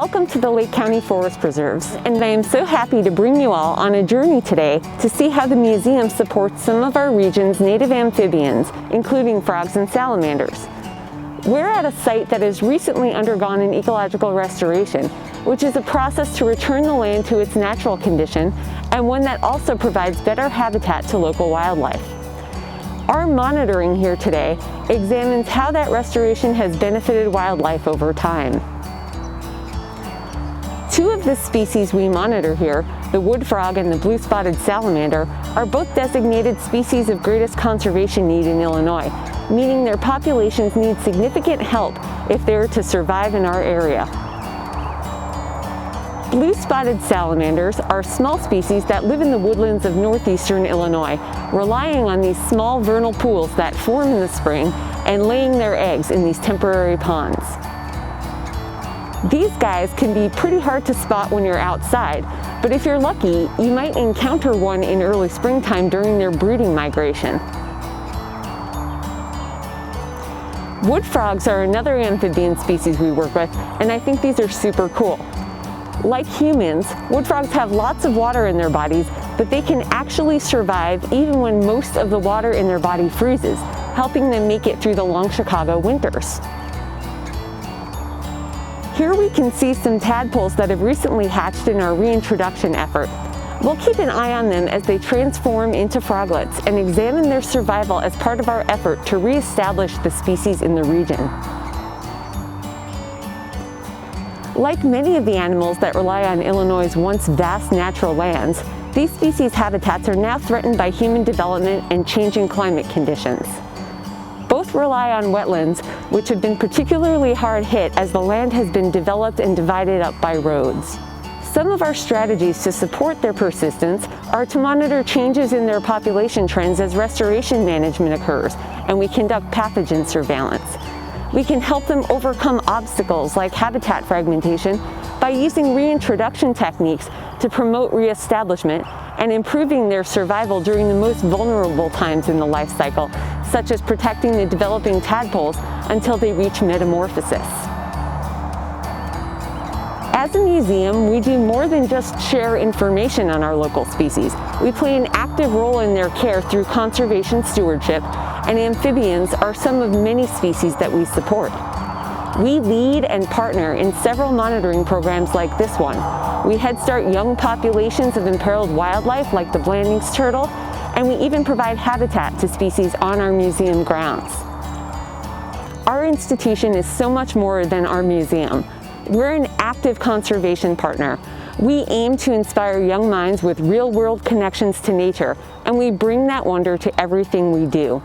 Welcome to the Lake County Forest Preserves, and I am so happy to bring you all on a journey today to see how the museum supports some of our region's native amphibians, including frogs and salamanders. We're at a site that has recently undergone an ecological restoration, which is a process to return the land to its natural condition and one that also provides better habitat to local wildlife. Our monitoring here today examines how that restoration has benefited wildlife over time. Two of the species we monitor here, the wood frog and the blue-spotted salamander, are both designated species of greatest conservation need in Illinois, meaning their populations need significant help if they are to survive in our area. Blue-spotted salamanders are small species that live in the woodlands of northeastern Illinois, relying on these small vernal pools that form in the spring and laying their eggs in these temporary ponds. These guys can be pretty hard to spot when you're outside, but if you're lucky, you might encounter one in early springtime during their breeding migration. Wood frogs are another amphibian species we work with, and I think these are super cool. Like humans, wood frogs have lots of water in their bodies, but they can actually survive even when most of the water in their body freezes, helping them make it through the long Chicago winters. Here we can see some tadpoles that have recently hatched in our reintroduction effort. We'll keep an eye on them as they transform into froglets and examine their survival as part of our effort to reestablish the species in the region. Like many of the animals that rely on Illinois' once vast natural lands, these species' habitats are now threatened by human development and changing climate conditions. Both rely on wetlands, which have been particularly hard hit as the land has been developed and divided up by roads. Some of our strategies to support their persistence are to monitor changes in their population trends as restoration management occurs, and we conduct pathogen surveillance. We can help them overcome obstacles like habitat fragmentation by using reintroduction techniques to promote reestablishment and improving their survival during the most vulnerable times in the life cycle, such as protecting the developing tadpoles until they reach metamorphosis. As a museum, we do more than just share information on our local species. We play an active role in their care through conservation stewardship, and amphibians are some of many species that we support. We lead and partner in several monitoring programs like this one. We head start young populations of imperiled wildlife like the Blandings turtle, and we even provide habitat to species on our museum grounds. Our institution is so much more than our museum. We're an active conservation partner. We aim to inspire young minds with real-world connections to nature, and we bring that wonder to everything we do.